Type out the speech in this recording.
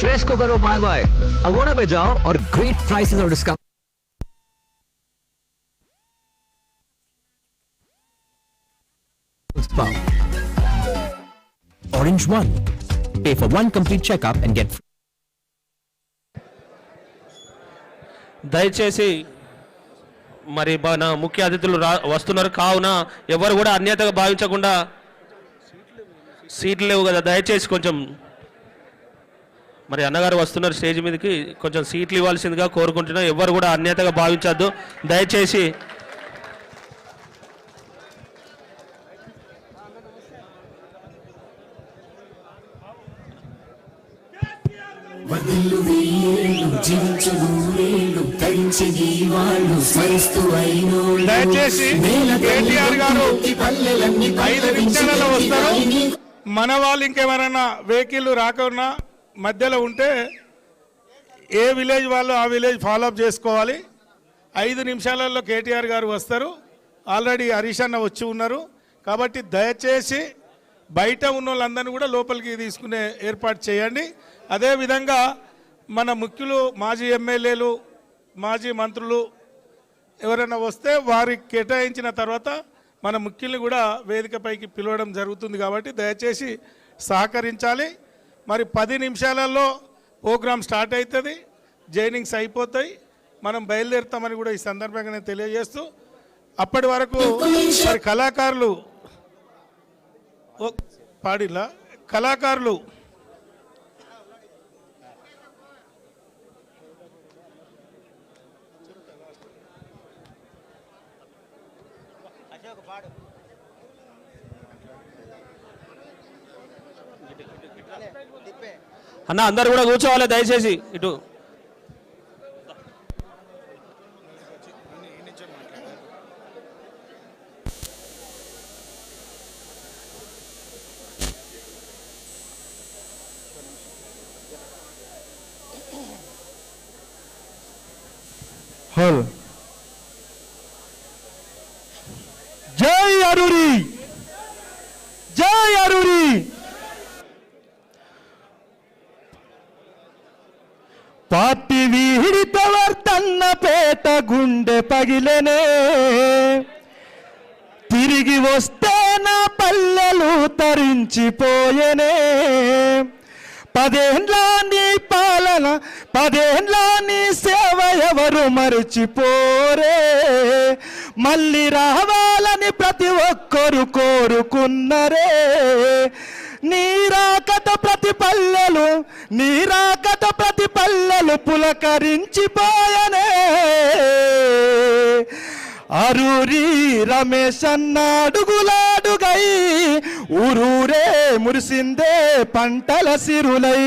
Fresh को करो bye bye, Aguada पे जाओ और ग्रेट प्राइसेस और discount. Orange One. Pay for one complete checkup and get free. దయచేసి మరి మన ముఖ్య అతిథులు వస్తున్నారు కావున ఎవరు కూడా అన్యతగా భావించకుండా, సీట్లు లేవు కదా, దయచేసి కొంచెం మరి అన్నగారు వస్తున్నారు స్టేజ్ మీదకి, కొంచెం సీట్లు ఇవ్వాల్సిందిగా కోరుకుంటున్నా. ఎవరు కూడా అన్యతగా భావించద్దు దయచేసి. దయచేసి కేటీఆర్ గారు 5 నిమిషాలలో వస్తారు. మన వాళ్ళు ఇంకెవరైనా వెహికల్ రాకుండా మధ్యలో ఉంటే ఏ విలేజ్ వాళ్ళు ఆ విలేజ్ ఫాలోఅప్ చేసుకోవాలి. 5 నిమిషాలలో కేటీఆర్ గారు వస్తారు. ఆల్రెడీ హరీష్ అన్న వచ్చి ఉన్నారు కాబట్టి దయచేసి బయట ఉన్న వాళ్ళందరినీ కూడా లోపలికి తీసుకునే ఏర్పాటు చేయండి. అదేవిధంగా మన ముఖ్యులు, మాజీ ఎమ్మెల్యేలు, మాజీ మంత్రులు ఎవరైనా వస్తే వారికి కేటాయించిన తర్వాత మన ముఖ్యుల్ని కూడా వేదికపైకి పిలవడం జరుగుతుంది కాబట్టి దయచేసి సహకరించాలి. మరి 10 నిమిషాలలో ప్రోగ్రాం స్టార్ట్ అవుతుంది, జైనింగ్స్ అయిపోతాయి, మనం బయలుదేరుతామని కూడా ఈ సందర్భంగా నేను తెలియజేస్తూ, అప్పటి వరకు మరి కళాకారులు పాడిలా కళాకారులు అన్న అందరు కూడా కూర్చోవాలి దయచేసి. ఇటు హల్ జై అరూరి, జై అరూరి. పార్టీ వీడిత వర్తన్న పేట గుండె పగిలనే, తిరిగి వస్తే నా పల్లెలు తరించిపోయనే. 10 ఏండ్ల నీ పాలన, 10 ఏండ్ల నీ సేవ ఎవరు మరిచిపోరే. మళ్ళీ రావాలని ప్రతి ఒక్కరు కోరుకున్నరే. నీరాకత ప్రతి పల్లెలు, నీరాకత ప్రతి పల్లెలు పులకరించిపోయనే. అరూరి రమేష్ అన్న అడుగులాడుగై, ఊరూరే మురిసిందే పంటల సిరులై.